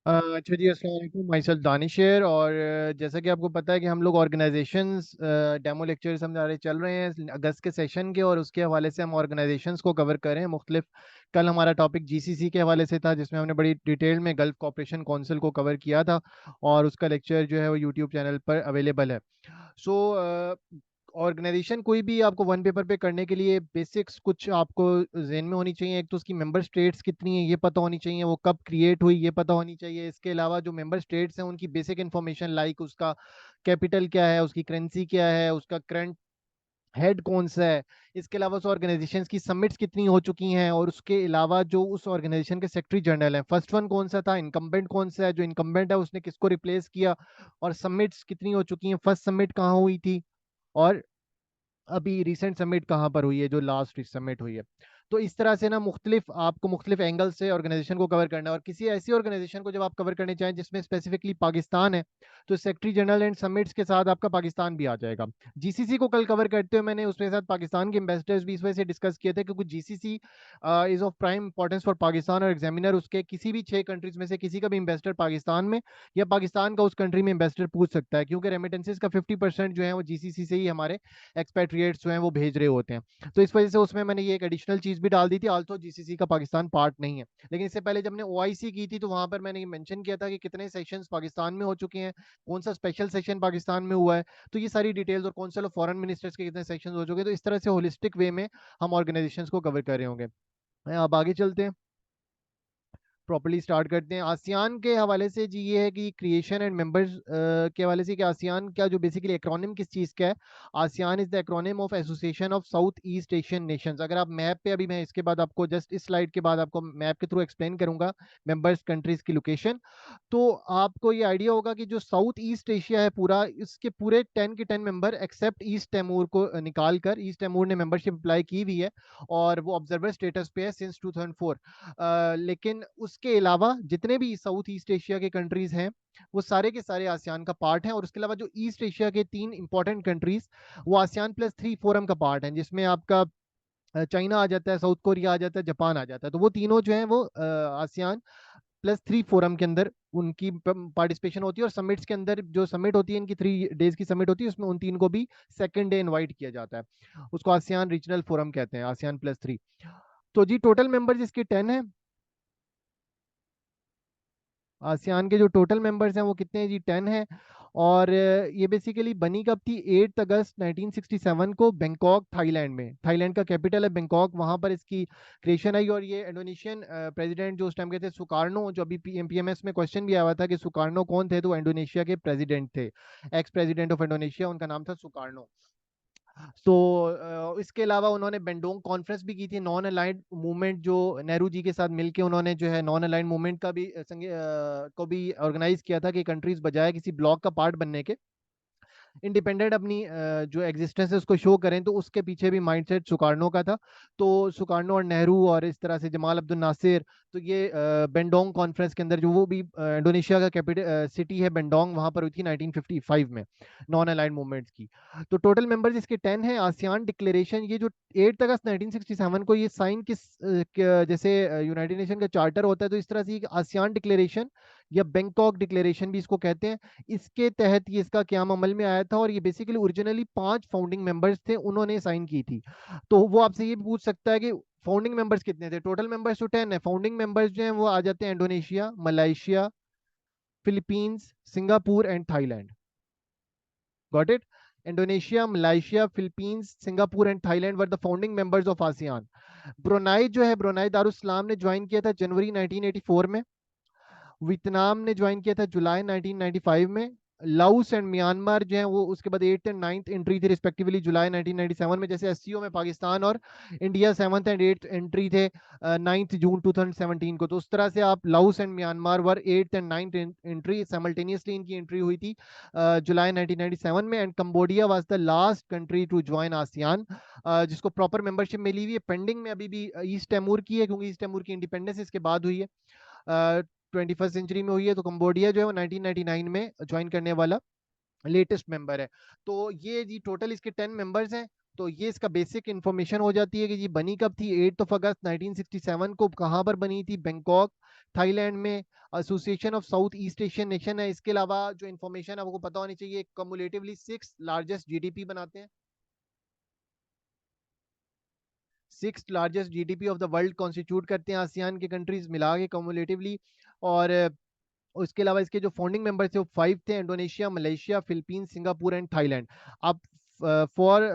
अच्छा जी, अस्सलाम वालेकुम। Myself Danisher. और जैसा कि आपको पता है कि हम लोग ऑर्गेनाइजेशंस डेमो लेक्चर्स हमारे चल रहे हैं अगस्त के सेशन के, और उसके हवाले से हम ऑर्गेनाइजेशंस को कवर कर रहे हैं मुख्तलिफ। कल हमारा टॉपिक जीसीसी के हवाले से था, जिसमें हमने बड़ी डिटेल में गल्फ कॉपरेशन काउंसिल को कवर किया था, और उसका लेक्चर जो है वो यूट्यूब चैनल पर अवेलेबल है। सो ऑर्गेनाइजेशन कोई भी आपको वन पेपर पे करने के लिए बेसिक्स कुछ आपको जहन में होनी चाहिए। एक तो उसकी मेंबर स्टेट्स कितनी है ये पता होनी चाहिए, वो कब क्रिएट हुई ये पता होनी चाहिए। इसके अलावा जो मेंबर स्टेट्स हैं उनकी बेसिक इंफॉर्मेशन, लाइक उसका कैपिटल क्या है, उसकी करेंसी क्या है, उसका करंट हेड कौन सा है। इसके अलावा उस ऑर्गेनाइजेशन की सबमिट्स कितनी हो चुकी हैं, और उसके अलावा जो उस ऑर्गेनाइजेशन के सेक्रेटरी जनरल हैं, फर्स्ट वन कौन सा था, इनकम्बेंट कौन सा है, जो इनकम्बेंट है उसने किसको रिप्लेस किया, और सबमिट्स कितनी हो चुकी हैं, फर्स्ट सबमिट कहाँ हुई थी, और अभी रिसेंट समिट कहाँ पर हुई है, जो लास्ट समिट हुई है। तो इस तरह से ना मुख्तलिफ आपको मुख्तलिफ एंगल से ऑर्गेनाइजेशन को कवर करना है। और किसी ऐसी ऑर्गेनाइजेशन को जब आप कवर करने चाहें जिसमें स्पेसिफिकली पाकिस्तान है, तो सेक्रेटरी जनरल एंड समिट्स के साथ आपका पाकिस्तान भी आ जाएगा। जीसीसी को कल कवर करते हुए मैंने उसके साथ पाकिस्तान के एम्बेसडर्स भी इस वजह से डिस्कस किए थे, क्योंकि GCC is of prime importance for Pakistan, और एग्जामिनर उसके किसी भी 6 कंट्रीज में से किसी का भी इन्वेस्टर पाकिस्तान में या पाकिस्तान का उस कंट्री में इन्वेस्टर पूछ सकता है, क्योंकि रेमिटेंसेज का 50% जो है वो जीसीसी से ही हमारे एक्सपेट्रिएट्स जो हैं वो भेज रहे होते हैं। तो इस वजह से उसमें मैंने ये एक एडिशनल चीज भी डाल दी थी। आल्सो जीसीसी का पाकिस्तान पार्ट नहीं है, लेकिन इससे पहले जब मैंने ओआईसी की थी तो वहां पर मैंने ये मेंशन किया था कि कितने सेशंस पाकिस्तान में हो चुके हैं, कौन सा स्पेशल सेशन पाकिस्तान में हुआ है। तो ये सारी डिटेल्स, और कौंसिल ऑफ फॉरेन मिनिस्टर्स के कितने सेशन हो चुके हैं, तो इस तरह से होलिस्टिक वे में हम ऑर्गेनाइजेशंस को कवर कर रहे होंगे। अब आगे चलते हैं, प्रॉपर्ली स्टार्ट करते हैं। आसियान के हवाले से जी ये है कि क्रिएशन एंड मेंबर्स के हवाले से कि आसियान क्या, जो बेसिकली एक्रोनिम किस चीज़ का है। ASEAN is the acronym of association of south east Asian Nations. अगर आप मैप पे, अभी मैं इसके बाद आपको जस्ट इस स्लाइड के बाद आपको मैप के थ्रू एक्सप्लेन करूंगा मेंबर्स कंट्रीज की लोकेशन। तो आपको ये आइडिया होगा कि जो साउथ ईस्ट एशिया है पूरा, इसके पूरे 10 के 10 मेंबर एक्सेप्ट ईस्ट तैमूर को निकाल कर, ईस्ट तैमूर ने मेंबरशिप अप्लाई की हुई है और वो ऑब्जर्वर स्टेटस पे है सिंस 2004। लेकिन उसके अलावा जितने भी साउथ ईस्ट एशिया के कंट्रीज हैं वो सारे के सारे आसियान का पार्ट हैं। और उसके अलावा जो ईस्ट एशिया के 3 इंपॉर्टेंट कंट्रीज, वो ASEAN+3 फोरम का पार्ट है, जिसमें आपका चाइना आ जाता है, साउथ कोरिया आ जाता है, जापान आ जाता है। तो वो तीनों जो है वो ASEAN+3 फोरम के अंदर उनकी पार्टिसिपेशन होती है। और समिट्स के अंदर जो समिट होती है, इनकी 3 डेज की समिट होती है, उसमें उन तीन को भी सेकेंड डे इनवाइट किया जाता है। उसको आसियान रीजनल फोरम कहते हैं, ASEAN+3। तो जी टोटल मेंबर्स इसके 10 है। आसियान के जो टोटल मेंबर्स हैं वो कितने हैं जी, 10 है। और ये बेसिकली बनी कब थी, 8 अगस्त 1967 को बैंकॉक थाईलैंड में। थाईलैंड का कैपिटल है बैंकॉक, वहां पर इसकी क्रिएशन आई। और ये इंडोनेशियन प्रेसिडेंट जो उस टाइम के थे, सुकार्नो, जो अभी पीएमपीएमएस में क्वेश्चन भी आया हुआ था कि सुकार्नो कौन थे, तो इंडोनेशिया के प्रेसिडेंट थे। एक्स प्रेसिडेंट ऑफ इंडोनेशिया, उनका नाम था सुकार्नो। तो इसके अलावा उन्होंने बेंडोंग कॉन्फ्रेंस भी की थी, नॉन अलाइंड मूवमेंट, जो नेहरू जी के साथ मिलके उन्होंने जो है नॉन अलाइंड मूवमेंट का भी को भी ऑर्गेनाइज किया था, कि कंट्रीज बजाय किसी ब्लॉक का पार्ट बनने के इंडिपेंडेंट अपनी जो एग्जिस्टेंस है उसको शो करें। तो उसके पीछे भी माइंडसेट सुकार्नो का था। तो सुकार्नो और नेहरू और इस तरह से जमाल अब्दुल नासिर, तो ये बेंडोंग कॉन्फ्रेंस के अंदर, जो वो भी इंडोनेशिया का कैपिटल सिटी है बेंडोंग, वहां पर हुई थी 1955 में, नॉन अलाइंड मूवमेंट्स की। तो टोटल मेंबर्स इसके 10 हैं। आसियान डिक्लेरेशन, ये जो 8 अगस्त 1967 को ये साइन किस जैसे यूनाइटेड नेशन का चार्टर होता है, तो इस तरह से आसियान डिक्लेरेशन या बैंकॉक डिक्लेरेशन भी इसको कहते हैं, इसके तहत ये इसका क्याम अमल में आया था। और ये बेसिकली ओरिजिनली 5 फाउंडिंग मेंबर्स थे, उन्होंने साइन की थी। तो वो आपसे ये भी पूछ सकता है कि फाउंडिंग मेंबर्स कितने थे। टोटल मेंबर्स तो 10 है, फाउंडिंग मेंबर्स जो हैं वो आ जाते हैं Indonesia, Malaysia, Philippines, Singapore and Thailand. Got it. Indonesia, Malaysia, Philippines, Singapore and Thailand were the founding members of ASEAN. Brunei जो है, ब्रुनाई दारुसलाम ने ज्वाइन किया था जनवरी 1984 में। वियतनाम ने ज्वाइन किया था जुलाई 1995 में। लाओस एंड म्यांमार जो है वो उसके बाद 8th एंड 9th एंट्री थी रिस्पेक्टिवली जुलाई 1997 में। जैसे एससीओ में पाकिस्तान और India 7th and 8th entry थे 9th जून 2017 को। तो उस तरह से आप Laos and Myanmar were 8th and 9th entry, simultaneously इनकी एंट्री हुई थी जुलाई 1997 में। And Cambodia was the last country to join ASEAN, जिसको प्रॉपर मेंबरशिप मिली हुई है। पेंडिंग में अभी भी ईस्ट तैमूर की है, क्योंकि ईस्ट तैमूर की इंडिपेंडेंस इसके बाद हुई है, 21st सेंचुरी में हुई है। तो कंबोडिया जो है वो 1999 में ज्वाइन करने वाला लेटेस्ट मेंबर है। तो ये जी टोटल इसके 10 मेंबर्स हैं। तो ये इसका बेसिक इंफॉर्मेशन हो जाती है कि ये बनी कब थी। 8 अगस्त 1967 को कहाँ पर बनी थी? बैंकॉक, थाईलैंड में। Association of south east Asian nation है। इसके अलावा जो इन्फॉर्मेशन आपको पता होनी चाहिए, कमुलेटिवली 6 लार्जेस्ट जीडीपी बनाते हैं। 6 largest GDP of the world constitute करते हैं आसियान के कंट्रीज मिला के कमुलेटिवली। और उसके अलावा इसके जो फाउंडिंग मेंबर थे वो 5 थे: Indonesia, Malaysia, Philippines, Singapore and Thailand. अब फॉर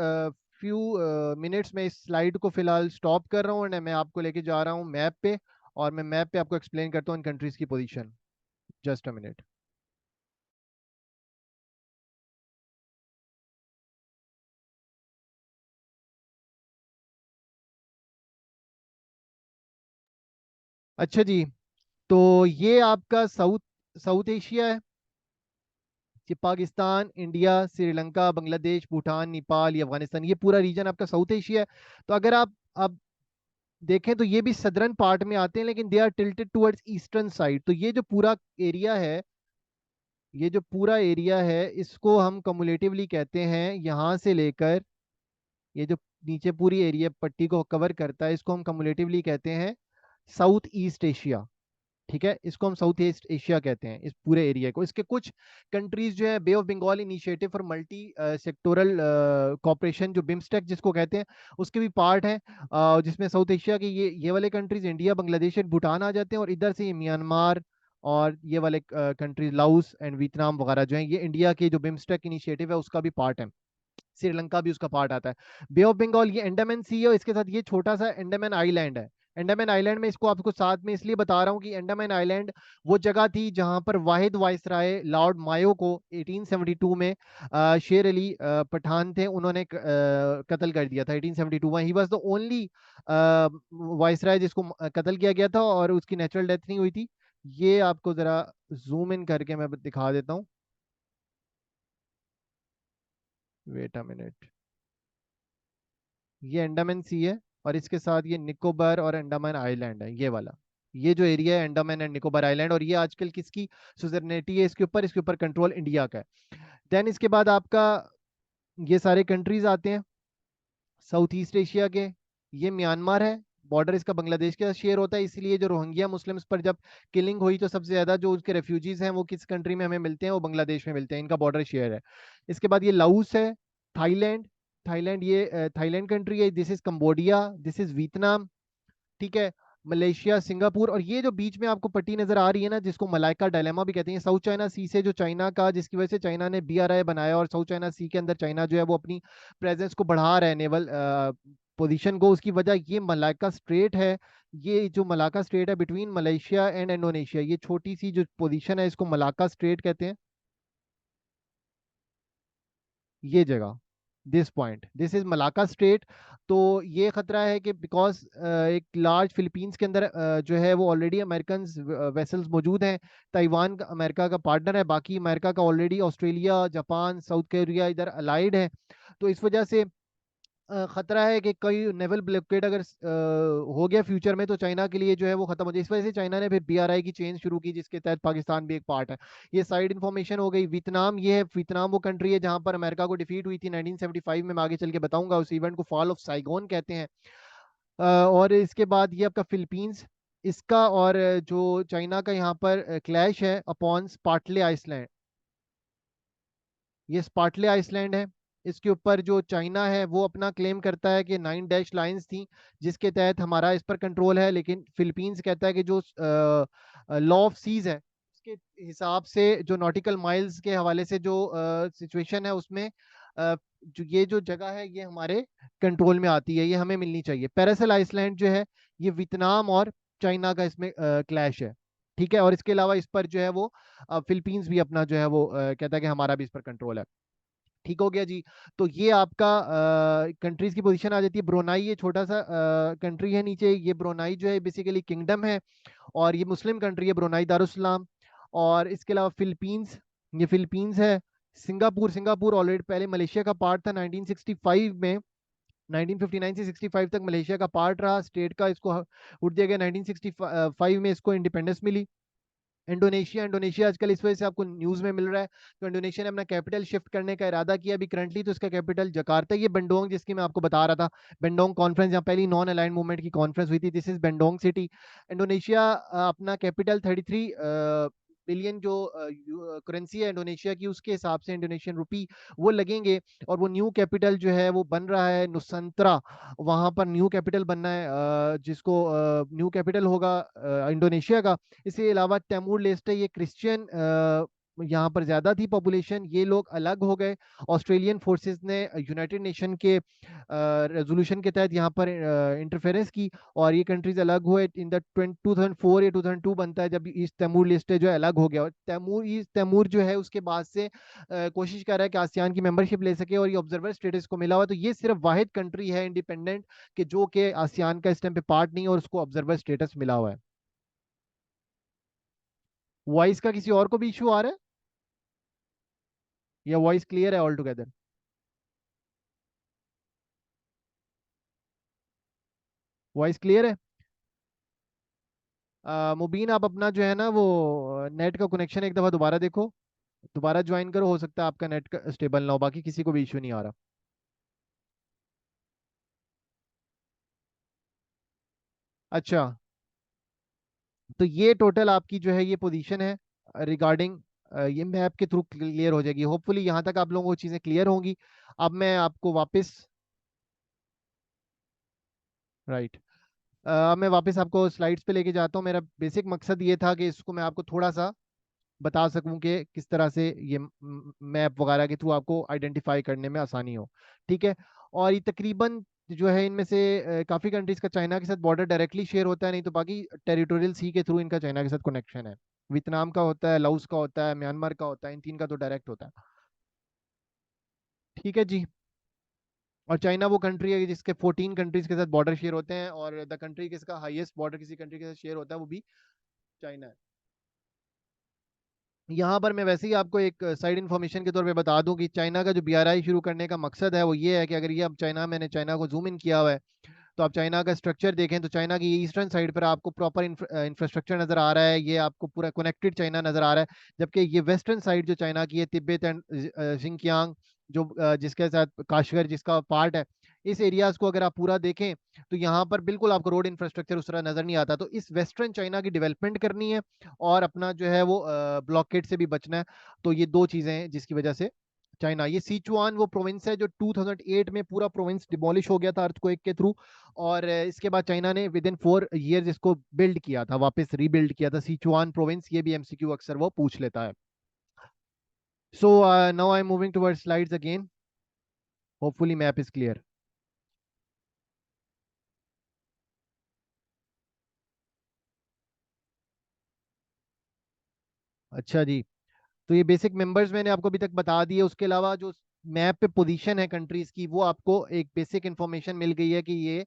फ्यू मिनट्स में इस स्लाइड को फिलहाल स्टॉप कर रहा हूँ और मैं आपको लेके जा रहा हूँ मैप पे, और मैं मैप पे आपको एक्सप्लेन करता हूँ इन कंट्रीज की पोजीशन। Just a minute. अच्छा जी, तो ये आपका साउथ साउथ एशिया है। ये पाकिस्तान, इंडिया, श्रीलंका, बांग्लादेश, भूटान, नेपाल, ये अफगानिस्तान, ये पूरा रीजन आपका साउथ एशिया है। तो अगर आप अब देखें तो ये भी सदर्न पार्ट में आते हैं, लेकिन they are tilted towards eastern side. तो ये जो पूरा एरिया है, ये जो पूरा एरिया है, इसको हम कमुलेटिवली कहते हैं, यहाँ से लेकर ये जो नीचे पूरी एरिया पट्टी को कवर करता है, इसको हम कमुलेटिवली कहते हैं साउथ ईस्ट एशिया। ठीक है, इसको हम साउथ ईस्ट एशिया कहते हैं, इस पूरे एरिया को। इसके कुछ कंट्रीज जो है, Bay of Bengal Initiative for Multi Sectoral Cooperation, जो बिम्स्टेक जिसको कहते हैं, उसके भी पार्ट हैं। जिसमें साउथ एशिया के ये वाले countries India, Bangladesh and Bhutan आ जाते हैं, और इधर से ये म्यांमार और ये वाले कंट्रीज लाओस एंड वियतनाम वगैरह जो हैं, ये इंडिया के जो बिम्स्टेक इनिशिएटिव है उसका भी पार्ट है। श्रीलंका भी उसका पार्ट आता है। बे ऑफ बंगाल ये अंडमान सी है, और इसके साथ ये छोटा सा अंडमान आइलैंड है। अंडमान आइलैंड में इसको आपको साथ में इसलिए बता रहा हूँ कि अंडमान आइलैंड वो जगह थी जहां पर वाहिद वायसराय लॉर्ड मायो को 1872 में शेर अली पठान थे, उन्होंने कत्ल कर दिया था 1872 में। He was the only viceroy जिसको कत्ल किया गया था, और उसकी नेचुरल डेथ नहीं हुई थी। ये आपको जरा जूम इन करके मैं दिखा देता हूँ। Wait a minute. ये अंडमान सी है, और इसके साथ ये निकोबार और अंडमान आइलैंड है, ये वाला। ये जो एरिया है अंडमान एंड निकोबार आइलैंड, और ये आजकल किसकी सुजरनेटी है इसके ऊपर कंट्रोल इंडिया का है। देन इसके बाद आपका ये सारे कंट्रीज आते हैं साउथ ईस्ट एशिया के। ये म्यांमार है, बॉर्डर इसका बांग्लादेश के साथ शेयर होता है, इसीलिए जो रोहिंग्या मुस्लिम्स पर जब किलिंग हुई तो सबसे ज्यादा जो उसके रेफ्यूजीज हैं वो किस कंट्री में हमें मिलते हैं? वो बांग्लादेश में मिलते हैं, इनका बॉर्डर शेयर है। इसके बाद ये लाओस है, थाईलैंड। थाईलैंड ये थाईलैंड कंट्री है। This is Cambodia, this is Vietnam. ठीक है, मलेशिया, सिंगापुर, और ये जो बीच में आपको पट्टी नजर आ रही है ना, जिसको मलाइका डायलेमा भी कहते हैं, साउथ चाइना सी से जो चाइना का, जिसकी वजह से चाइना ने बीआरआई बनाया, और साउथ चाइना सी के अंदर चाइना जो है वो अपनी प्रेजेंस को बढ़ा रहा है, नेवल पोजीशन को। उसकी वजह ये मलाइका स्ट्रेट है। ये जो मलाका स्ट्रेट है बिटवीन मलेशिया एंड इंडोनेशिया, ये छोटी सी जो पोजीशन है इसको मलाका स्ट्रेट कहते हैं। ये जगह, this point, this is Malacca strait. तो ये खतरा है कि बिकॉज एक लार्ज फिलीपींस के अंदर जो है वो ऑलरेडी अमेरिकन वेसल्स मौजूद हैं। ताइवान का अमेरिका का पार्टनर है, बाकी अमेरिका का already Australia, Japan, south Korea इधर अलाइड है। तो इस वजह से खतरा है कि कई नेवल ब्लॉकेड अगर हो गया फ्यूचर में, तो चाइना के लिए जो है वो खत्म हो जाए। इस वजह से चाइना ने फिर बीआरआई की चेन शुरू की, जिसके तहत पाकिस्तान भी एक पार्ट है। ये साइड इन्फॉर्मेशन हो गई। वियतनाम, ये है वियतनाम वो कंट्री है जहां पर अमेरिका को डिफीट हुई थी 1975 में। मैं आगे चल के बताऊंगा, उस इवेंट को फॉल ऑफ साइगोन कहते हैं। और इसके बाद ये आपका फिलीपींस, इसका और जो चाइना का यहाँ पर क्लैश है अपॉन स्पार्टले आइसलैंड। ये स्पार्टले आइसलैंड है। इसके ऊपर जो चाइना है वो अपना क्लेम करता है कि 9 डैश लाइंस थी, जिसके तहत हमारा इस पर कंट्रोल है। लेकिन फिलीपींस कहता है कि जो लॉ ऑफ सीज है उसके हिसाब से, जो नॉटिकल माइल्स के हवाले से जो सिचुएशन है उसमें, जो ये जो जगह है ये हमारे कंट्रोल में आती है, ये हमें मिलनी चाहिए। पैरासल आइसलैंड जो है ये वियतनाम और चाइना का इसमें क्लैश है। ठीक है, और इसके अलावा इस पर जो है वो फिलीपींस भी अपना जो है वो कहता है कि हमारा भी इस पर कंट्रोल है। ठीक हो गया जी। तो ये आपका कंट्रीज की पोजीशन आ जाती है। ब्रोनाई ये छोटा सा कंट्री है नीचे। ये ब्रोनाई जो है बेसिकली किंगडम है, और ये मुस्लिम कंट्री है, ब्रोनाई दारुसलाम। और इसके अलावा फिलीपींस, ये फिलीपींस है। सिंगापुर, सिंगापुर ऑलरेडी पहले मलेशिया का पार्ट था 1965 में। 1959 से 65 तक मलेशिया का पार्ट रहा, स्टेट का इसको उठ दिया गया। 1965 में इसको इंडिपेंडेंस मिली। इंडोनेशिया इंडोनेशिया आजकल इस वजह से आपको न्यूज में मिल रहा है, तो इंडोनेशिया ने अपना कैपिटल शिफ्ट करने का इरादा किया अभी करंटली, तो इसका कैपिटल जकार्ता, ये बेंडोंग जिसकी मैं आपको बता रहा था, बेंडोंग कॉन्फ्रेंस, जहाँ पहली नॉन अलाइंड मूवमेंट की कॉन्फ्रेंस हुई थी, दिस इज बेंडोंग सिटी। इंडोनेशिया अपना कैपिटल 33 बिलियन जो करेंसी है इंडोनेशिया की, उसके हिसाब से इंडोनेशियन रुपी वो लगेंगे। और वो न्यू कैपिटल जो है वो बन रहा है नुसंतरा, वहां पर न्यू कैपिटल बनना है, जिसको न्यू कैपिटल होगा इंडोनेशिया का। इसके अलावा तैमूर लेस्टे, ये क्रिश्चियन यहाँ पर ज्यादा थी पॉपुलेशन, ये लोग अलग हो गए। ऑस्ट्रेलियन फोर्सेस ने यूनाइटेड नेशन के रेजोल्यूशन के तहत यहाँ पर इंटरफेरेंस की, और ये कंट्रीज अलग हुए इन द 2004 या 2002 बनता है, जब ईस्ट तैमूर लेस्टे जो है अलग हो गया। और तैमूर, ईस्ट तैमूर जो है उसके बाद से कोशिश कर रहा है कि आसियान की मेंबरशिप ले सके, और ये ऑब्जर्वर स्टेटस को मिला हुआ। तो ये सिर्फ वाहिद कंट्री है इंडिपेंडेंट कि जो कि आसियान का इस टाइम पे पार्ट नहीं है और उसको ऑब्जर्वर स्टेटस मिला हुआ है। वॉइस का किसी और को भी इशू आ रहा है, या वॉइस क्लियर है ऑल टुगेदर? वॉइस क्लियर है? मुबीन, आप अपना जो है ना वो नेट का कनेक्शन एक दफ़ा दोबारा देखो, दोबारा ज्वाइन करो, हो सकता है आपका नेट स्टेबल ना हो, बाकी किसी को भी इशू नहीं आ रहा। अच्छा, तो ये टोटल आपकी जो है ये पोजीशन है रिगार्डिंग, ये मैप के थ्रू क्लियर हो जाएगी होपफुली, यहाँ तक आप लोगों को चीज़ें क्लियर होंगी। अब मैं आपको वापस, राइट, मैं वापस आपको स्लाइड्स पे लेके जाता हूँ। मेरा बेसिक मकसद ये था कि इसको मैं आपको थोड़ा सा बता सकूं कि किस तरह से ये मैप वगैरह के थ्रू आपको आइडेंटिफाई करने में आसानी हो। ठीक है, और ये तकरीबन जो है इनमें से काफ़ी कंट्रीज का चाइना के साथ बॉर्डर डायरेक्टली शेयर होता है, नहीं तो बाकी टेरिटोरियल सी के थ्रू इनका चाइना के साथ कनेक्शन है। वियतनाम का होता है, लाओस का होता है, म्यांमार का होता है, इन तीन का तो डायरेक्ट होता है। ठीक है जी। और चाइना वो कंट्री है जिसके 14 कंट्रीज के साथ बॉर्डर शेयर होते हैं, और द कंट्री जिसका हाईएस्ट बॉर्डर किसी कंट्री के साथ शेयर होता है वो भी चाइना है। यहाँ पर मैं वैसे ही आपको एक साइड इन्फॉर्मेशन के तौर पे बता दूं कि चाइना का जो बीआरआई शुरू करने का मकसद है वो ये है कि अगर ये अब चाइना, मैंने चाइना को जूम इन किया हुआ है, तो आप चाइना का स्ट्रक्चर देखें तो चाइना की ईस्टर्न साइड पर आपको प्रॉपर इंफ्रास्ट्रक्चर नजर आ रहा है, ये आपको पूरा कनेक्टेड चाइना नजर आ रहा है। जबकि ये वेस्टर्न साइड जो चाइना की है, तिब्बत एंड शिंकियांग, जो जिसके साथ काशगर जिसका पार्ट है, इस एरियाज को अगर आप पूरा देखें तो यहाँ पर बिल्कुल आपको रोड इंफ्रास्ट्रक्चर उस तरह नजर नहीं आता। तो इस वेस्टर्न चाइना की डेवलपमेंट करनी है और अपना जो है वो ब्लॉकेट से भी बचना है। तो ये दो चीजें हैं जिसकी वजह से चाइना, ये सिचुआन वो प्रोविंस है जो 2008 में पूरा प्रोविंस डिमोलिश हो गया था अर्थक्वेक के थ्रू, और इसके बाद चाइना ने विद इन 4 इयर्स इसको बिल्ड किया था, वापस रीबिल्ड किया था सिचुआन प्रोविंस। ये भी एमसीक्यू अक्सर वो पूछ लेता है। So now I am moving towards slides again, hopefully map is clear. अच्छा जी, तो ये बेसिक मेंबर्स मैंने आपको अभी तक बता दिए, उसके अलावा जो मैप पे पोजीशन है कंट्रीज की वो आपको एक बेसिक इंफॉर्मेशन मिल गई है कि ये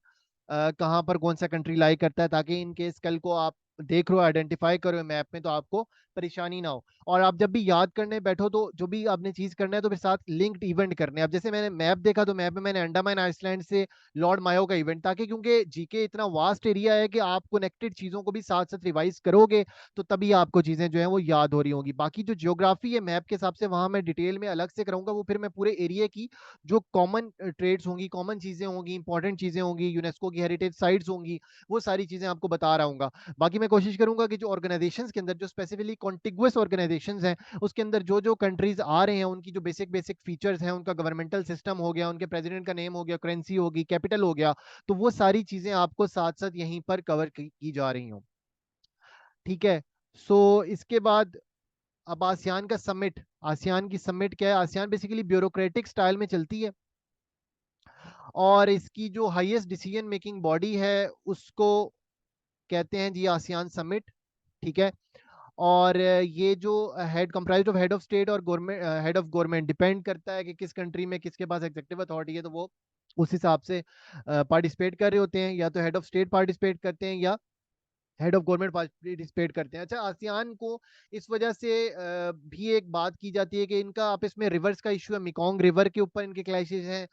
कहाँ पर कौन सा कंट्री लाई करता है, ताकि इन केस कल को आप देख रहे हो, आइडेंटिफाई करो मैप में, तो आपको परेशानी ना हो। और आप जब भी याद करने बैठो तो जो भी आपने चीज करना है तो फिर साथ लिंक्ड इवेंट करने हैं। अब जैसे मैंने मैप देखा तो मैप में मैंने अंडमान आइसलैंड से लॉर्ड मायो का इवेंट, ताकि क्योंकि जीके इतना वास्ट एरिया है कि आप कनेक्टेड चीजों को भी साथ साथ रिवाइज करोगे तो तभी आपको चीजें जो है वो याद हो रही होंगी। बाकी जो ज्योग्राफी है मैप के हिसाब से वहां मैं डिटेल में अलग से कराऊंगा, वो फिर मैं पूरे एरिया की जो कॉमन ट्रेड्स होंगी, कॉमन चीजें होंगी, इंपॉर्टेंट चीजें होंगी, यूनेस्को की हेरिटेज साइट्स होंगी, वो सारी चीजें आपको बता रहा हूँ। बाकी मैं कोशिश करूंगा कि जो ऑर्गेनाइजेशंस के अंदर जो स्पेसिफिकली कॉन्टिगुअस ऑर्गेनाइजेशंस हैं उसके अंदर जो जो कंट्रीज आ रहे हैं उनकी जो बेसिक बेसिक फीचर्स हैं, उनका गवर्नमेंटल सिस्टम हो गया, उनके प्रेसिडेंट का नेम हो गया, करेंसी होगी, कैपिटल हो गया, तो वो सारी चीजें आपको साथ साथ यहीं पर कवर की जा रही हूँ। ठीक है, सो इसके बाद अब आसियान का समिट, आसियान की समिट क्या है? आसियान बेसिकली ब्यूरोक्रेटिक स्टाइल में चलती है, और इसकी जो हाईएस्ट डिसीजन मेकिंग बॉडी है उसको कहते हैं जी आसियान समिट। ठीक है, और ये जो head comprise of head of state और government, head of government, depend करता है कि किस कंट्री में किसके पास एग्जीक्यूटिव अथॉरिटी है, तो वो उस हिसाब से पार्टिसिपेट कर रहे होते हैं, या तो हेड ऑफ स्टेट पार्टिसिपेट करते हैं या हेड ऑफ गवर्नमेंट पार्टिसिपेट करते हैं। अच्छा, आसियान को इस वजह से भी एक बात की जाती है कि इनका आपस में रिवर्स का इशू है, मिकोंग रिवर के ऊपर इनके क्लैशेस हैं।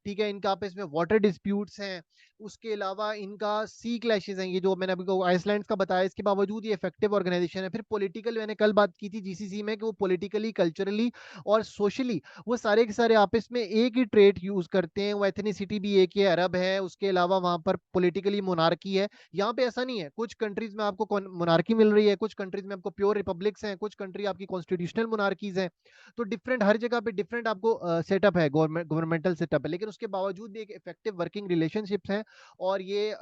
ठीक है, इनका आपस में वाटर डिस्प्यूट्स हैं, उसके अलावा इनका सी क्लैशेस हैं, ये जो मैंने अभी को आइसलैंड का बताया, इसके बावजूद ये इफेक्टिव ऑर्गेनाइजेशन है। फिर पॉलिटिकल, मैंने कल बात की थी जीसीसी में कि वो पॉलिटिकली, कल्चरली और सोशली वो सारे के सारे आपस में एक ही ट्रेट यूज करते हैं। वो एथनिसिटी भी एक ही है, अरब है, उसके अलावा वहां पर पॉलिटिकली मोनार्की है। यहाँ पे ऐसा नहीं है, कुछ कंट्रीज में आपको मोनार्की मिल रही है, कुछ कंट्रीज में आपको प्योर रिपब्लिक्स हैं, कुछ कंट्री आपकी कॉन्स्टिट्यूशनल मोनार्कीज हैं। तो डिफरेंट, हर जगह पे डिफरेंट आपको सेटअप है, गवर्नमेंटल सेटअप है, लेकिन उसके बावजूद भी एक इफेक्टिव वर्किंग रिलेशनशिप्स हैं। और ये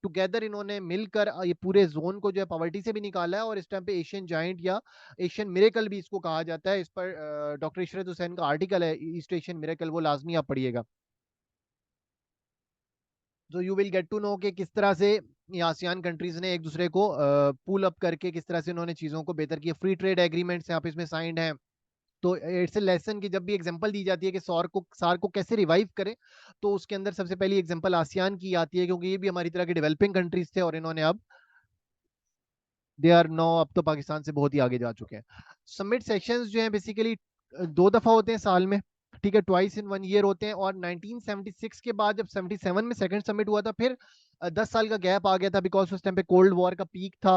टुगेदर इन्होंने मिलकर ये पूरे जोन को जो है पॉवर्टी से भी निकाला है। और इस टाइम पे एशियन जाइंट या एशियन मिरेकल भी इसको कहा जाता है। इस पर डॉक्टर इशरत हुसैन का आर्टिकल है, ईस्ट एशियन मिरेकल, वो लाजमी आप पढ़िएगा। तो you will get to know कि किस तरह से ये आसियान कंट्रीज ने एक दूसरे को पुल अप करके किस तरह से उन्होंने चीजों को बेहतर किया। फ्री ट्रेड एग्रीमेंट्स यहाँ पे इसमें साइंड है। तो इट्स ए लेसन की जब भी एग्जांपल दी जाती है कि सार को कैसे रिवाइव करें, तो उसके अंदर सबसे पहली एग्जांपल आसियान की आती है, क्योंकि ये भी हमारी तरह के डेवलपिंग कंट्रीज थे और इन्होंने अब दे आर नो, अब तो पाकिस्तान से बहुत ही आगे जा चुके हैं। समिट सेशंस जो हैं बेसिकली दो दफा होते हैं साल में, ठीक है, ट्वाइस इन वन ईयर होते हैं। और 1976 के बाद जब 77 में सेकंड समिट हुआ था, फिर 10 साल का गैप आ गया था, बिकॉज उस टाइम पे कोल्ड वॉर का पीक था,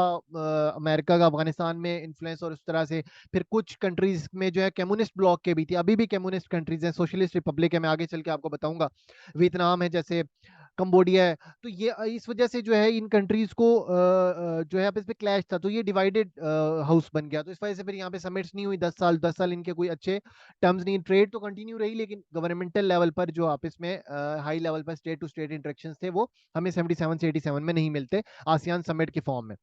अमेरिका का अफगानिस्तान में इन्फ्लुएंस और उस तरह से। फिर कुछ कंट्रीज में जो है कम्युनिस्ट ब्लॉक के भी थी, अभी भी कम्युनिस्ट कंट्रीज हैं, सोशलिस्ट रिपब्लिक है, मैं आगे चल के आपको बताऊंगा, वियतनाम है जैसे, कंबोडिया है। तो ये इस वजह से जो है इन कंट्रीज को जो है अब इस पे क्लैश था, तो ये डिवाइडेड हाउस बन गया। तो इस वजह से फिर यहाँ पे समिट्स नहीं हुई 10 साल, 10 साल इनके कोई अच्छे टर्म्स नहीं। ट्रेड तो कंटिन्यू रही, लेकिन गवर्नमेंटल लेवल पर जो आपस में हाई लेवल पर स्टेट टू स्टेट इंटरेक्शन थे, वो हमें 77 से 87 में नहीं मिलते आसियान समिट के फॉर्म में।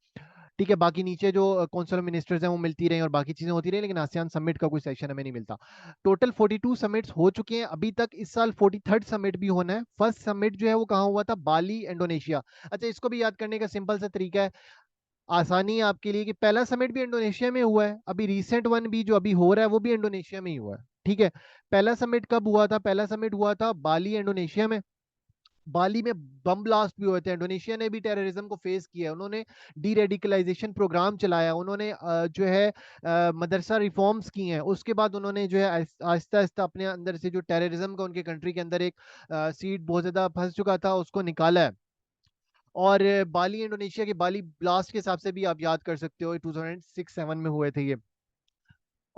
ठीक है, बाकी नीचे जो काउंसिल ऑफ मिनिस्टर्स हैं वो मिलती रही और बाकी चीजें होती रही, लेकिन आसियान समिट का कोई सेशन हमें नहीं मिलता। टोटल 42 समिट्स हो चुके हैं अभी तक, इस साल 43rd समिट भी होना है। फर्स्ट समिट जो है वो कहाँ हुआ था, बाली, इंडोनेशिया। अच्छा, इसको भी याद करने का सिंपल सा तरीका है, आसानी है आपके लिए, कि पहला समिट भी इंडोनेशिया में हुआ है, अभी रिसेंट वन भी जो अभी हो रहा है वो भी इंडोनेशिया में ही हुआ है। ठीक है, पहला समिट कब हुआ था, पहला समिट हुआ था बाली, इंडोनेशिया में। बाली में बम ब्लास्ट भी हुए थे, इंडोनेशिया ने भी टेररिज्म को फेस किया, उन्होंने डी रेडिकलाइजेशन प्रोग्राम चलाया, उन्होंने जो है मदरसा रिफॉर्म्स की हैं। उसके बाद उन्होंने जो है आहिस्ता आहिस्ता अपने अंदर से जो टेररिज्म का उनके कंट्री के अंदर एक सीड बहुत ज्यादा फंस चुका था, उसको निकाला है। और बाली, इंडोनेशिया के बाली ब्लास्ट के हिसाब से भी आप याद कर सकते हो, 2006-7 में हुए थे ये।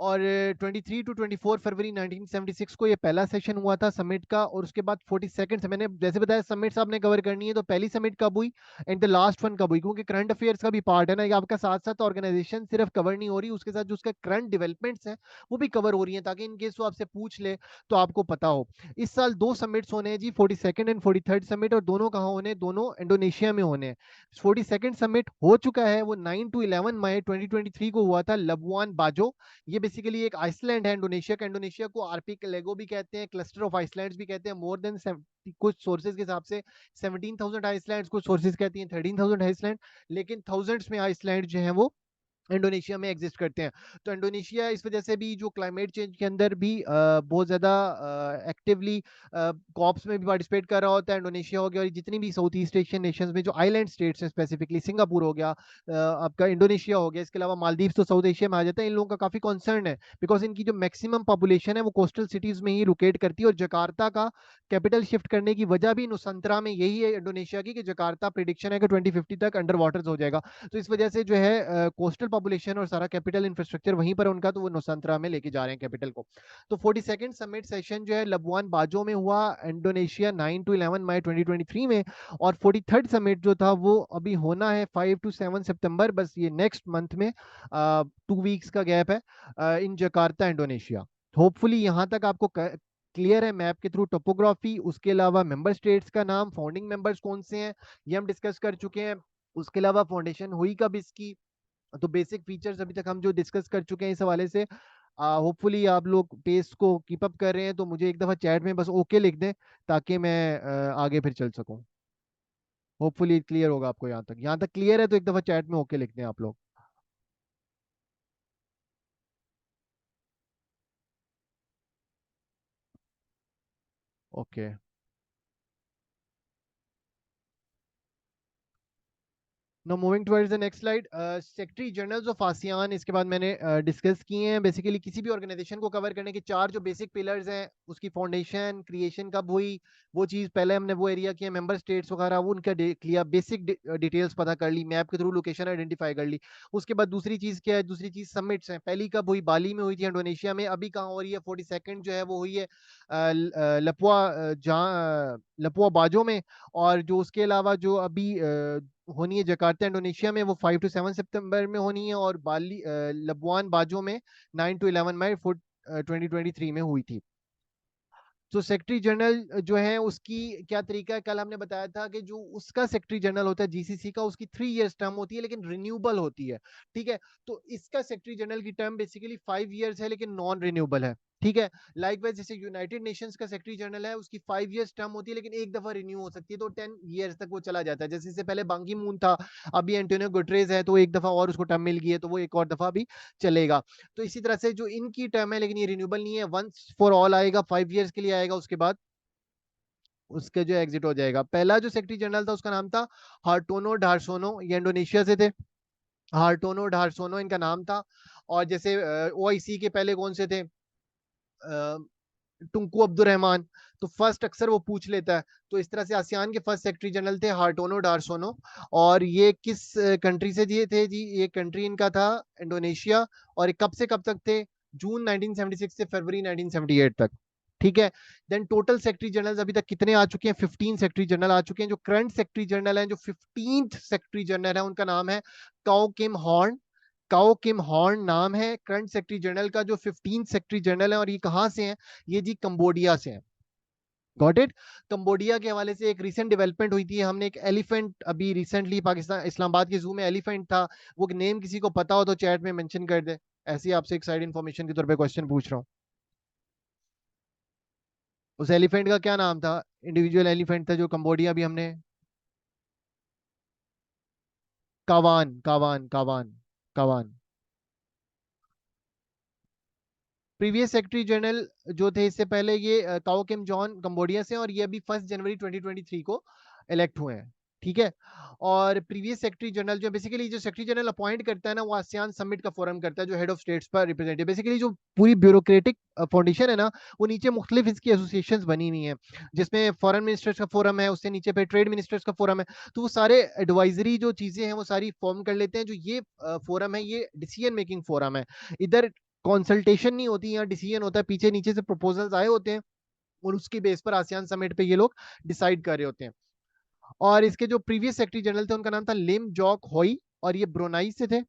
और 23 to 24 फरवरी 1976 को ये पहला सेशन हुआ था समिट का। और उसके बाद 42nd से, मैंने जैसे बताया समिट्स आपने कवर करनी है, तो पहली समिट कब हुई एंड द लास्ट वन कब हुई, क्योंकि करंट अफेयर्स का भी पार्ट है ना, ये आपका साथ साथ ऑर्गेनाइजेशन सिर्फ कवर नहीं हो रही, उसके साथ जो उसका करंट डेवलपमेंट्स है वो भी कवर हो रही है, ताकि इन केस वो आपसे पूछ ले तो आपको पता हो। इस साल दो समिट्स होने हैं जी, 42nd एंड 43rd समिट, और दोनों कहाँ होने हैं, दोनों इंडोनेशिया में होने हैं। 42nd समिट हो चुका है, वो 9 to 11 मई 2023 को हुआ था, लबुआन बाजो। ये बेसिकली एक आइसलैंड है इंडोनेशिया का, इंडोनेशिया को आरपी लेगो भी कहते हैं, क्लस्टर ऑफ आइसलैंड्स भी कहते हैं। मोर देन, कुछ सोर्सेज के हिसाब से 17,000 आइसलैंड्स, कुछ सोर्सेज कहती हैं 13,000 आइसलैंड, लेकिन थाउजेंड्स में आइसलैंड जो है वो इंडोनेशिया में एग्जिस्ट करते हैं। तो इंडोनेशिया इस वजह से भी जो क्लाइमेट चेंज के अंदर भी बहुत ज़्यादा एक्टिवली कॉप्स में भी पार्टिसिपेट कर रहा होता है। इंडोनेशिया हो गया, और जितनी भी साउथ ईस्ट एशियन नेशंस में जो आइलैंड स्टेट्स हैं, स्पेसिफिकली सिंगापुर हो गया, आपका इंडोनेशिया हो गया, इसके अलावा मालदीव तो साउथ एशिया में आ जाता है। इन लोगों का काफ़ी कंसर्न है, बिकॉज इनकी जो मैक्सिमम पॉपुलेशन है वो कोस्टल सिटीज़ में ही लोकेट करती है। और जकार्ता का कैपिटल शिफ्ट करने की वजह भी नुसंतरा में यही है इंडोनेशिया की, कि जकार्ता प्रिडिक्शन है कि 2050 तक अंडर वाटर्स हो जाएगा। तो इस वजह से जो है कोस्टल पॉपुलेशन और सारा कैपिटल इंफ्रास्ट्रक्चर वहीं पर उनका, तो वो नुसंतरा में लेके जा रहे हैं कैपिटल को। तो 42nd समिट सेशन जो है लबुआन बाजो में हुआ, इंडोनेशिया, 9 to 11 मई 2023 में। और 43rd समिट जो था वो अभी होना है 5 to 7 सितंबर, बस ये नेक्स्ट मंथ में, 2 वीक्स का गैप है, इन जकार्ता, इंडोनेशिया। होपफुली यहाँ तक आपको क्लियर है मैप के थ्रू टोपोग्राफी, उसके अलावा मेंबर स्टेट्स का नाम, फाउंडिंग मेंबर्स कौन से हैं, ये हम डिस्कस कर चुके हैं। उसके अलावा फाउंडेशन हुई कब इसकी, तो बेसिक फीचर्स अभी तक हम जो डिस्कस कर चुके हैं इस हवाले से। होपफुली आप लोग पेस को कीप अप कर रहे हैं, तो मुझे एक दफ़ा चैट में बस ओके लिख दें, ताकि मैं आगे फिर चल सकूं। होपफुली क्लियर होगा आपको, यहाँ तक क्लियर है तो एक दफ़ा चैट में ओके लिख दें आप लोग। Okay. Now moving towards the next slide, secretary generals of ASEAN इसके बाद मैंने डिस्कस किए हैं। बेसिकली किसी भी ऑर्गेनाइजेशन को कवर करने के चार जो बेसिक पिलर्स हैं, उसकी फाउंडेशन, क्रिएशन कब हुई, वो चीज़ पहले हमने वो एरिया किया, मेंबर स्टेट्स वगैरह वो उनका लिया, बेसिक डिटेल्स पता कर ली, मैप के थ्रू लोकेशन आइडेंटिफाई कर ली। उसके बाद दूसरी चीज़ क्या है, दूसरी चीज़ समिट्स हैं। पहली कब हुई, बाली में हुई थी इंडोनेशिया में। अभी कहाँ हो रही है, 42nd जो है वो हुई है लपुआ बाजो में। और जो उसके अलावा जो अभी होनी है जकार्ता इंडोनेशिया में, वो 5 से 7 सितंबर में होनी है। और बाली लबवान बाजो में 9 से 11 मई 2023 में हुई थी। तो सेक्रेटरी जनरल जो है उसकी क्या तरीका है, कल हमने बताया था कि जो उसका सेक्रेटरी जनरल होता है जीसीसी का, उसकी 3 इयर्स टर्म होती है लेकिन रिन्यूएबल होती है। ठीक है, तो इसका सेक्रेटरी जनरल की टर्म बेसिकली 5 इयर्स है लेकिन नॉन रिन्यूएबल है। ठीक है, लाइकवाइज जैसे यूनाइटेड नेशंस का सेक्रेटरी जनरल है, उसकी 5 इयर्स टर्म होती है लेकिन एक दफा रिन्यू हो सकती है, तो 10 इयर्स तक वो चला जाता है। जैसे इससे पहले बांकी मून था, अभी एंटोनियो गुटरेज है, तो एक दफा और उसको टर्म मिल गई है, तो वो एक और दफा भी चलेगा। तो इसी तरह से जो इनकी टर्म है, लेकिन ये रिन्यूएबल नहीं है, वंस फॉर ऑल आएगा, 5 इयर्स के लिए आएगा, उसके बाद उसके जो एग्जिट हो जाएगा। पहला जो सेक्रेटरी जनरल था उसका नाम था हार्टोनो डार्सोनो, ये इंडोनेशिया से थे। हार्टोनो डार्सोनो इनका नाम था। और जैसे ओआईसी के पहले कौन से थे, टुंकू अब्दुल रहमान, तो फर्स्ट अक्सर वो पूछ लेता है। तो इस तरह से आसियान के फर्स्ट सेक्रेटरी जनरल थे हार्टोनो डार्सोनो। और ये किस कंट्री से दिए थे जी, ये कंट्री इनका था इंडोनेशिया। और ये कब से कब तक थे, जून 1976 से फरवरी 1978 तक। ठीक है, देन टोटल सेक्रेटरी जनरल अभी तक कितने आ चुके हैं, 15 सेक्रेटरी जनरल आ चुके हैं। जो करंट सेक्रेटरी जनरल हैं, जो 15th सेक्रेटरी जनरल है, उनका नाम है काओ किम हॉर्न। काओ किम हॉर्न नाम है करंट सेक्रेटरी जनरल का, जो 15th सेक्रेटरी जनरल है। और ये कहाँ से हैं, ये जी कंबोडिया से हैं। Got it. कंबोडिया के हवाले से एक रिसेंट डेवलपमेंट हुई थी, हमने एक एलिफेंट अभी रिसेंटली पाकिस्तान इस्लामाबाद के जू में एलिफेंट था, वो नेम किसी को पता हो तो चैट में मेंशन कर दे। ऐसे ही आपसे एक साइड इन्फॉर्मेशन के तौर पे क्वेश्चन पूछ रहा हूँ। उस एलिफेंट का क्या नाम था, इंडिविजुअल एलिफेंट था जो कंबोडिया भी हमने, कावान कावान कावान कावान। प्रीवियस सेक्रेटरी जनरल जो थे इससे पहले, ये काओ किम जॉन कंबोडिया से, और ये अभी 1 जनवरी 2023 को इलेक्ट हुए हैं। ठीक है, और प्रीवियस सेक्रेटरी जनरल जो बेसिकली जो सेक्रेटरी जनरल अपॉइंट करता है ना, वो आसियान समिट का फोरम करता है, जो हेड ऑफ स्टेट्स पर रिप्रेजेंटेटिव। बेसिकली जो पूरी ब्यूरोक्रेटिक फाउंडेशन है ना, वो नीचे मुख्तलिफ इसकी एसोसिएशन बनी हुई हैं, जिसमें फॉरेन मिनिस्टर्स का फोरम है, उससे नीचे पे ट्रेड मिनिस्टर्स का फोरम है। तो वो सारे एडवाइजरी जो चीजें हैं वो सारी फॉर्म कर लेते हैं। जो ये फोरम है, ये डिसीजन मेकिंग फोरम है। इधर कंसल्टेशन नहीं होती, यहाँ डिसीजन होता है, पीछे नीचे से प्रपोजल्स आए होते हैं, और उसकी बेस पर आसियान समिट पे ये लोग डिसाइड कर रहे होते हैं। और इसके जो प्रीवियस सेक्रेटरी जनरल थे, उनका नाम था लिम जॉक होई, और ये ब्रोनाई से थे।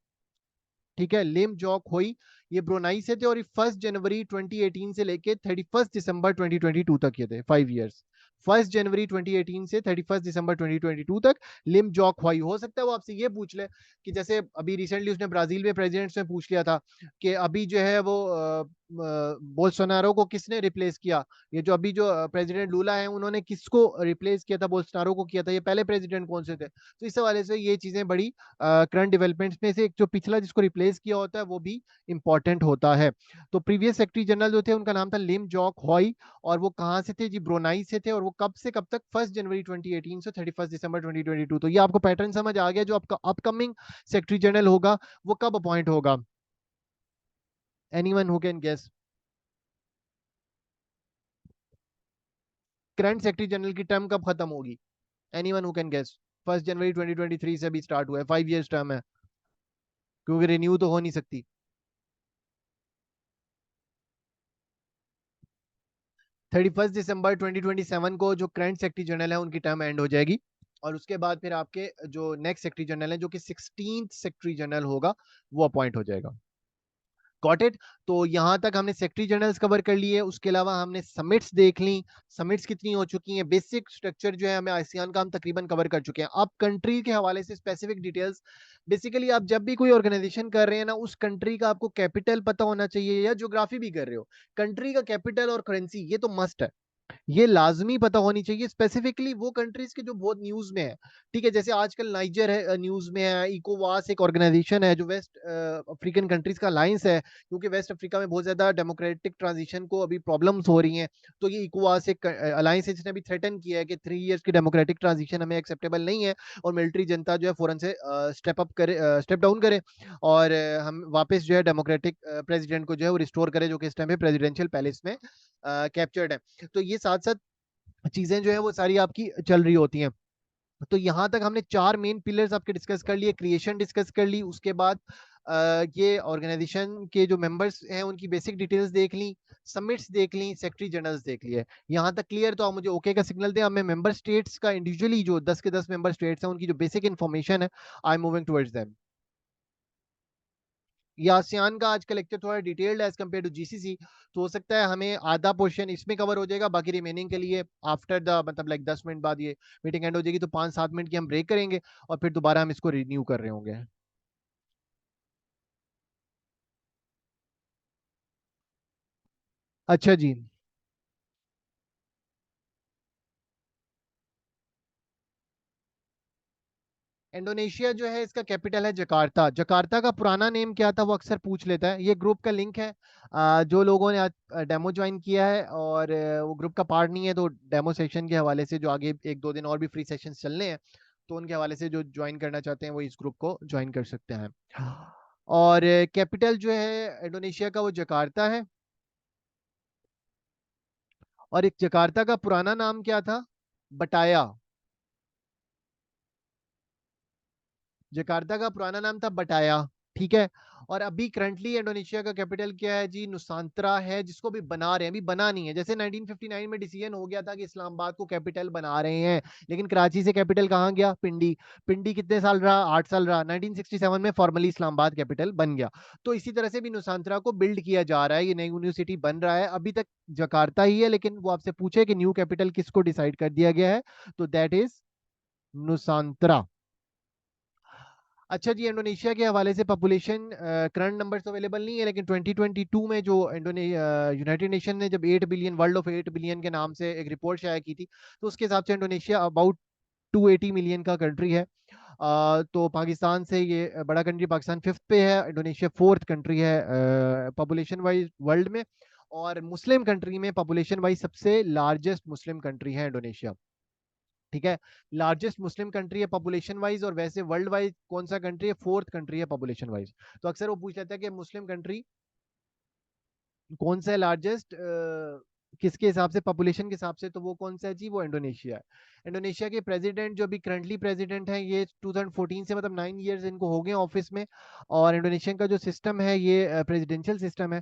ठीक है, लिम जॉक होई, ये ब्रोनाई से थे, और ये 1 जनवरी 2018 से लेके 31 दिसंबर 2022 तक ये थे, 5 इयर्स। 1 जनवरी 2018 से 31 दिसंबर 2022 तक लिम जॉक हुई। हो सकता है वो आपसे ये पूछ ले कि जैसे अभी रिसेंटली उसने ब्राजील में प्रेसिडेंट में पूछ लिया था कि अभी जो है वो बोल्सोनारो को किसने रिप्लेस किया, ये जो अभी जो प्रेसिडेंट लूला है उन्होंने किसको रिप्लेस किया था, बोल्सोनारो को किया था, ये पहले प्रेसिडेंट कौन से थे। तो इस हवाले से ये चीजें बड़ी करंट डेवलपमेंट्स में से एक, जो पिछला जिसको रिप्लेस किया होता है वो भी इंपॉर्टेंट होता है। तो प्रीवियस सेक्रेटरी जनरल जो थे उनका नाम था लिम जॉक हॉई, और वो कहाँ से थे जी, ब्रोनाई से थे। और वो कब से कब तक, 1 जनवरी 2018 से 31 दिसंबर 2022। तो ये आपको पैटर्न समझ आ गया, जो आपका अपकमिंग सेक्रेटरी जनरल होगा वो कब अपॉइंट होगा। Anyone who can guess, current secretary general की टर्म कब खत्म होगी, एनीवन हु कैन गेस। 1 जनवरी 2023 से भी स्टार्ट हुआ है, 5 इयर्स टर्म है, क्योंकि रिन्यू तो हो नहीं सकती। 31 दिसंबर 2027 को जो करंट सेक्रेटरी जनरल है उनकी टर्म एंड हो जाएगी। और उसके बाद फिर आपके जो नेक्स्ट सेक्रेटरी जनरल है, जो कि 16th सेक्रेटरी जनरल होगा, वो अपॉइंट हो जाएगा। Got it. तो यहां तक हमने सेक्रेटरी जनरल्स कवर कर लिए, उसके अलावा हमने समिट्स देख ली। समिट्स कितनी हो चुकी हैं, बेसिक स्ट्रक्चर जो है हमें आसियान का हम तकरीबन कवर कर चुके हैं। अब कंट्री के हवाले से स्पेसिफिक डिटेल्स, बेसिकली आप जब भी कोई ऑर्गेनाइजेशन कर रहे हैं ना, उस कंट्री का आपको कैपिटल पता होना चाहिए, या ज्योग्राफी भी कर रहे हो, कंट्री का कैपिटल और करेंसी ये तो मस्ट है। ये लाजमी पता होनी चाहिए, स्पेसिफिकली वो कंट्रीज के जो बहुत न्यूज में है। ठीक है, जैसे आजकल नाइजर है न्यूज में है, इकोवास एक ऑर्गेनाइजेशन है जो वेस्ट अफ्रीकन कंट्रीज का अलायंस है, क्योंकि वेस्ट अफ्रीका में बहुत ज्यादा डेमोक्रेटिक ट्रांजिशन को अभी प्रॉब्लम्स हो रही हैं। तो ये इकोवास एक अलायंस है जिसने अभी थ्रेटन किया है कि 3 इयर्स की डेमोक्रेटिक ट्रांजिशन हमें एक्सेप्टेबल नहीं है, और मिलिट्री जनता जो है फौरन से स्टेप अप करे, स्टेप डाउन करे, और हम वापस जो है डेमोक्रेटिक प्रेसिडेंट को जो है वो रिस्टोर करे, जो कि इस टाइम पे प्रेसिडेंशियल पैलेस में कैप्चर्ड है। तो ये साथ साथ चीजें जो है वो सारी आपकी चल रही होती हैं। तो यहाँ तक हमने 4 मेन पिलर्स आपके डिस्कस कर लिए, क्रिएशन डिस्कस कर ली, उसके बाद ये ऑर्गेनाइजेशन के जो मेंबर्स हैं उनकी बेसिक डिटेल्स देख ली, समिट्स देख ली, सेक्रेटरी जनरल्स देख लिए। यहाँ तक क्लियर? तो आप मुझे ओके का सिग्नल दें, अब मैं मेंबर स्टेट्स का इंडिविजुअली जो 10 के 10 मेंबर स्टेट्स हैं उनकी जो बेसिक इन्फॉर्मेशन है, I am moving towards them. ये आसियान का आज का लेक्चर थोड़ा डिटेल्ड है एज कम्पेयर टू जीसीसी, तो हो सकता है हमें आधा पोर्शन इसमें कवर हो जाएगा, बाकी रिमेनिंग के लिए आफ्टर द मतलब लाइक 10 मिनट बाद ये मीटिंग एंड हो जाएगी, तो 5-7 मिनट की हम ब्रेक करेंगे और फिर दोबारा हम इसको रिन्यू कर रहे होंगे। अच्छा जी। इंडोनेशिया जो है इसका कैपिटल है जकार्ता। जकार्ता का पुराना नेम क्या था वो अक्सर पूछ लेता है। ये ग्रुप का लिंक है, जो लोगों ने आज डेमो ज्वाइन किया है और वो ग्रुप का पार्ट नहीं है, तो डेमो सेशन के हवाले से जो आगे 1-2 दिन और भी फ्री सेशन चलने हैं, तो उनके हवाले से जो ज्वाइन करना चाहते हैं वो इस ग्रुप को ज्वाइन कर सकते हैं। और कैपिटल जो है इंडोनेशिया का वो जकार्ता है। और एक जकार्ता का पुराना नाम क्या था? बटाया। जकार्ता का पुराना नाम था बटाया। ठीक है। और अभी करंटली इंडोनेशिया का कैपिटल क्या है जी? नुसांतरा है, जिसको भी बना रहे हैं, अभी बना नहीं है। जैसे 1959 में डिसीजन हो गया था कि इस्लामाबाद को कैपिटल बना रहे हैं, लेकिन कराची से कैपिटल कहाँ गया? पिंडी। पिंडी कितने साल रहा? 8 साल रहा। 1967 में फॉर्मली इस्लामाबाद कैपिटल बन गया। तो इसी तरह से भी नुसांतरा को बिल्ड किया जा रहा है, ये नई यूनिवर्सिटी बन रहा है। अभी तक जकार्ता ही है, लेकिन वो आपसे पूछे कि न्यू कैपिटल किसको डिसाइड कर दिया गया है, तो दैट इज नुसांतरा। अच्छा जी, इंडोनेशिया के हवाले से पॉपुलेशन करंट नंबर तो अवेलेबल नहीं है, लेकिन 2022 में जो यूनाइटेड नेशन ने जब 8 बिलियन, वर्ल्ड ऑफ 8 बिलियन के नाम से एक रिपोर्ट शाया की थी, तो उसके हिसाब से इंडोनेशिया अबाउट 280 मिलियन का कंट्री है। तो पाकिस्तान से ये बड़ा कंट्री, पाकिस्तान फिफ्थ पे है, इंडोनेशिया फोर्थ कंट्री है पॉपुलेशन वाइज वर्ल्ड में। और मुस्लिम कंट्री में पॉपुलेशन वाइज सबसे लार्जेस्ट मुस्लिम कंट्री है इंडोनेशिया। ठीक है, लार्जेस्ट मुस्लिम कंट्री है पॉपुलेशन वाइज, और वैसे वर्ल्ड वाइज कौन सा कंट्री है? फोर्थ कंट्री है पॉपुलेशन वाइज। तो अक्सर वो पूछ लेता है कि मुस्लिम कंट्री कौन सा है लार्जेस्ट, किसके हिसाब से? पॉपुलेशन के हिसाब से। तो वो कौन सा है जी? वो इंडोनेशिया है। इंडोनेशिया के प्रेसिडेंट जो अभी करंटली प्रेसिडेंट है, ये 2014 से, मतलब 9 इयर्स इनको हो गए ऑफिस में। और इंडोनेशियन का जो सिस्टम है ये प्रेसिडेंशियल सिस्टम है,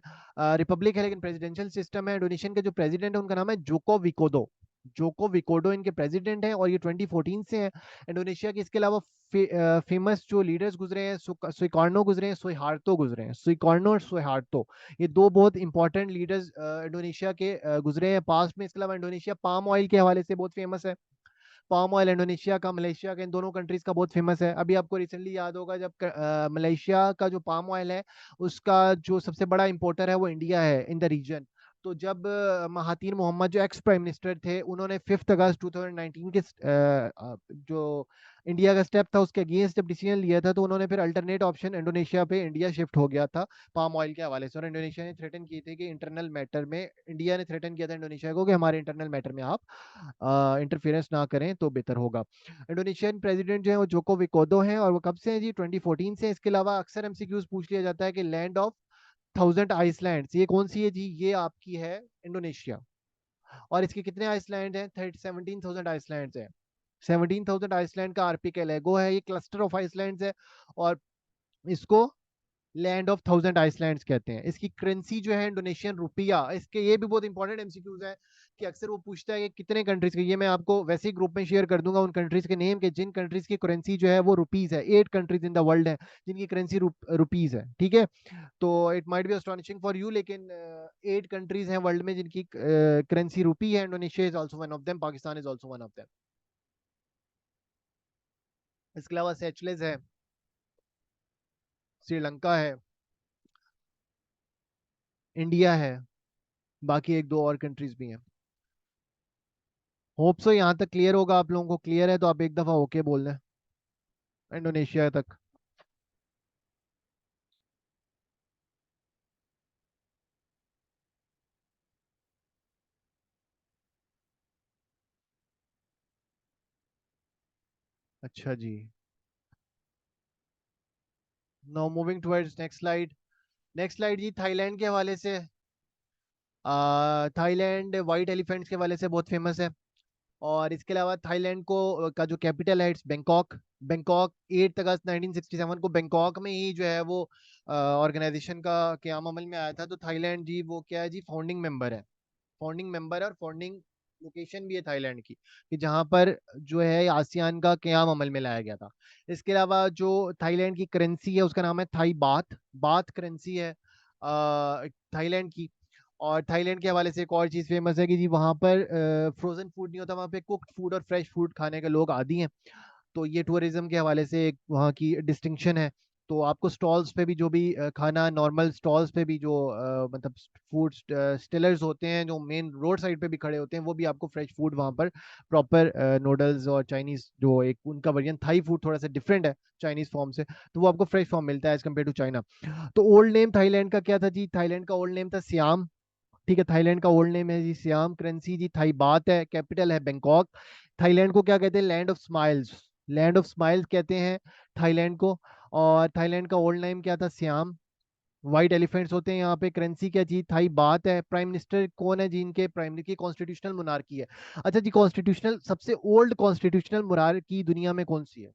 रिपब्लिक है लेकिन प्रेसिडेंशियल सिस्टम है। इंडोनेशियन के जो प्रेसिडेंट है उनका नाम है जोको विकोडो। जोको विकोडो इनके प्रेसिडेंट हैं, और ये 2014 से हैं। इंडोनेशिया के इसके अलावा फेमस जो लीडर्स गुजरे हैं, सुइकार्नो गुजरे हैं, सुहार्तो गुजरे हैं। सुइकार्नो और सुहार्तो, ये दो बहुत इंपॉर्टेंट लीडर्स इंडोनेशिया के गुजरे हैं पास्ट में। इसके अलावा इंडोनेशिया पाम ऑयल के हवाले से बहुत फेमस है। पाम ऑयल इंडोनेशिया का, मलेशिया का, इन दोनों कंट्रीज का बहुत फेमस है। अभी आपको रिसेंटली याद होगा जब मलेशिया का जो पाम ऑयल है उसका जो सबसे बड़ा इंपोर्टर है वो इंडिया है इन द रीजन। तो जब महातीर मोहम्मद जो एक्स प्राइम मिनिस्टर थे, उन्होंने 5 अगस्त 2019 के जो इंडिया का स्टेप था उसके अगेंस्ट जब डिसीजन लिया था, तो उन्होंने फिर अल्टरनेट ऑप्शन इंडोनेशिया पे इंडिया शिफ्ट हो गया था पाम ऑयल के हवाले से। और इंडोनेशिया ने थ्रेटन की थी कि इंटरनल मैटर में, इंडिया ने थ्रेटन किया था इंडोनेशिया को कि हमारे इंटरनल मैटर में आप इंटरफेरेंस ना करें तो बेहतर होगा। इंडोनेशियन प्रेसिडेंट जो है वो जोको विकोडो हैं, और वो कब से हैं जी? 2014 से। इसके अलावा अक्सर एमसीक्यूज पूछ लिया जाता है कि लैंड ऑफ 1000 आइसलैंड्स ये कौन सी है जी? ये आपकी है इंडोनेशिया। और इसके कितने आइसलैंड हैं? 17,000 आइसलैंड्स हैं। 17,000 आइसलैंड का आर्पिपेलागो है, ये क्लस्टर ऑफ आइसलैंड्स है। और इसको लैंड ऑफ 1000 आइसलैंड्स कहते हैं। इसकी करेंसी जो है इंडोनेशियन रुपया। इसके ये भी बहुत इंपॉर्टेंट एमसीक्यूज है कि अक्सर वो पूछता है कि कितने कंट्रीज के, ये मैं आपको वैसे ही ग्रुप में शेयर कर दूंगा उन कंट्रीज के नेम के जिन कंट्रीज की करेंसी जो है वो रुपीज है। 8 कंट्रीज इन द वर्ल्ड है जिनकी करेंसी रुपीज है। ठीक है, तो it might be astonishing for you, लेकिन 8 कंट्रीज हैं वर्ल्ड में जिनकी करेंसी रुपी है। Indonesia is also one of them, Pakistan is also one of them. इसके अलावा सेचलेस है, श्रीलंका है, इंडिया है, बाकी 1-2 और कंट्रीज भी हैं। होप सो यहाँ तक क्लियर होगा आप लोगों को। क्लियर है तो आप एक दफ़ा ओके बोल दें। इंडोनेशिया तक। अच्छा जी। Now moving towards next slide. Next slide ji Thailand के हवाले से। थाईलैंड वाइट एलिफेंट्स के हवाले से बहुत फेमस है। और इसके अलावा थाईलैंड को का जो कैपिटल है इट्स बैंकॉक। बैंकॉक 8 अगस्त 1967 को बैंकॉक में ही जो है वो ऑर्गेनाइजेशन का क़याम अमल में आया था। तो थाईलैंड जी वो क्या है जी, फाउंडिंग मेंबर है। फाउंडिंग मेंबर और फाउंडिंग लोकेशन भी है थाईलैंड की, कि जहाँ पर जो है आसियान का क़याम अमल में लाया गया था। इसके अलावा जो थाईलैंड की करेंसी है उसका नाम है थाई बाथ। बाथ करेंसी है थाईलैंड की। और थाईलैंड के हवाले से एक और चीज़ फेमस है कि जी वहाँ पर फ्रोजन फूड नहीं होता, वहाँ पे कुक्ड फूड और फ्रेश फूड खाने के लोग आदी हैं। तो ये टूरिज्म के हवाले से एक वहाँ की डिस्टिंक्शन है। तो आपको स्टॉल्स पे भी जो भी खाना, नॉर्मल स्टॉल्स पे भी जो मतलब फूड स्टेलर्स होते हैं जो मेन रोड साइड पे भी खड़े होते हैं, वो भी आपको फ्रेश फूड वहाँ पर प्रॉपर नूडल्स और चाइनीज जो एक उनका वर्जन थाई फूड थोड़ा सा डिफरेंट है चाइनीज फॉर्म से, तो वो आपको फ्रेश फॉर्म मिलता है एज कम्पेयर टू चाइना। तो ओल्ड नेम थाईलैंड का क्या था जी, थाईलैंड का ओल्ड नेम था सियाम। ठीक है, थाईलैंड का ओल्ड नेम है जी सियाम। करेंसी जी थाई बात है। कैपिटल है बैंकॉक। थाईलैंड को क्या कहते हैं, land of smiles. Land of smiles कहते हैं थाईलैंड को। और थाईलैंड का ओल्ड नेम क्या था, सियाम। व्हाइट एलिफेंट्स होते हैं यहाँ पे। करेंसी क्या जी, थाई बात है। प्राइम मिनिस्टर कौन है जी इनके, प्राइम मिनिस्टर की कॉन्स्टिट्यूशनल मोनार्की है। अच्छा जी, कॉन्स्टिट्यूशनल सबसे ओल्ड कॉन्स्टिट्यूशनल मोनार्की दुनिया में कौन सी है,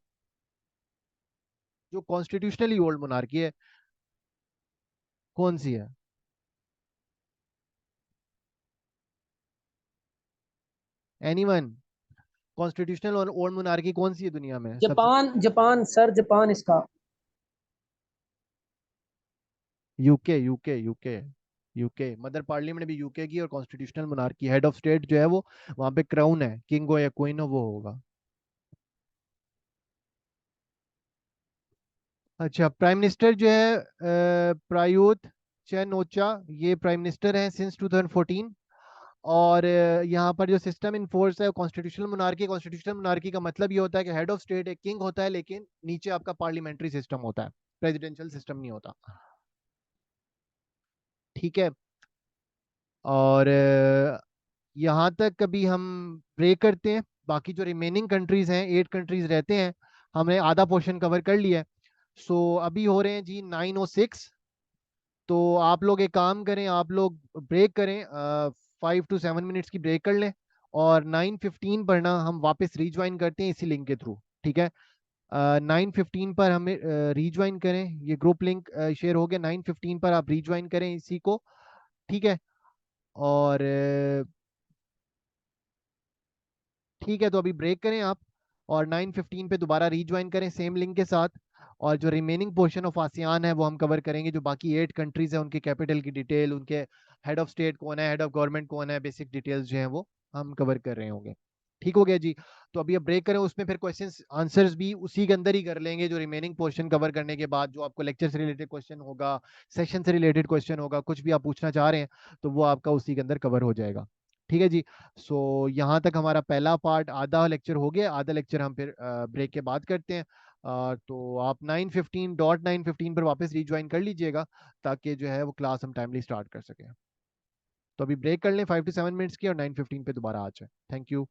जो कॉन्स्टिट्यूशनली ओल्ड मोनार्की है, कौन सी है? एनीवन? कॉन्स्टिट्यूशनल ओल्ड मोनार्की कौन सी है दुनिया में सबसे? जापान, जापान सर, जापान इसका। UK, UK, UK. UK mother parliament भी यूके की, और constitutional monarchy head of state जो है वो वहां पे क्राउन है, किंग हो या क्वीन हो वो होगा। अच्छा, प्राइम मिनिस्टर जो है प्रायुत चैन ओचा, ये प्राइम मिनिस्टर हैं सिंस 2014। और यहाँ पर जो सिस्टम इन फोर्स है कॉन्स्टिट्यूशनल मोनार्की। कॉन्स्टिट्यूशनल मोनार्की का मतलब ये होता है कि हेड ऑफ स्टेट एक किंग होता है, लेकिन नीचे आपका पार्लियामेंट्री सिस्टम होता है, प्रेसिडेंशियल सिस्टम नहीं होता। ठीक है। और यहाँ तक कभी हम ब्रेक करते हैं। बाकी जो रिमेनिंग कंट्रीज हैं, 8 कंट्रीज रहते हैं, हमने आधा पोर्शन कवर कर लिया है। सो अभी हो रहे हैं जी 9:06। तो आप लोग एक काम करें, आप लोग ब्रेक करें, 5 to 7 मिनट्स की ब्रेक कर लें। और 9:15 पर ना हम वापस रीज्वाइन करते हैं इसी लिंक के थ्रू। ठीक है, 9:15 पर हमें रीज्वाइन करें। ये ग्रुप लिंक शेयर हो गया, 9:15 पर आप रीज्वाइन करें इसी को। ठीक है। और ठीक है, तो अभी ब्रेक करें आप, और 9:15 पे दोबारा रीज्वाइन करें सेम लिंक के साथ। और जो रिमेनिंग पोर्शन ऑफ आसियान है वो हम कवर करेंगे। जो बाकी 8 कंट्रीज हैं उनके कैपिटल की डिटेल, उनके हेड ऑफ स्टेट कौन है, हेड ऑफ गवर्नमेंट कौन है, बेसिक डिटेल्स जो हैं वो हम कवर कर रहे होंगे। ठीक हो गया जी। तो अभी अब ब्रेक करें, उसमें फिर क्वेश्चंस आंसर्स भी उसी के अंदर ही कर लेंगे। जो रिमेनिंग पोर्शन कवर करने के बाद जो आपको लेक्चर से रिलेटेड क्वेश्चन होगा, सेशन से रिलेटेड क्वेश्चन होगा, कुछ भी आप पूछना चाह रहे हैं तो वो आपका उसी के अंदर कवर हो जाएगा। ठीक है जी। सो यहाँ तक हमारा पहला पार्ट आधा लेक्चर हो गया। आधा लेक्चर हम फिर ब्रेक के बाद करते हैं। तो आप 9:15 पर वापस रिज्वाइन कर लीजिएगा, ताकि जो है वो क्लास हम टाइमली स्टार्ट कर सकें। तो अभी ब्रेक कर लें 5 to 7 मिनट्स की, और 9:15 पे दोबारा आ जाए। Thank you.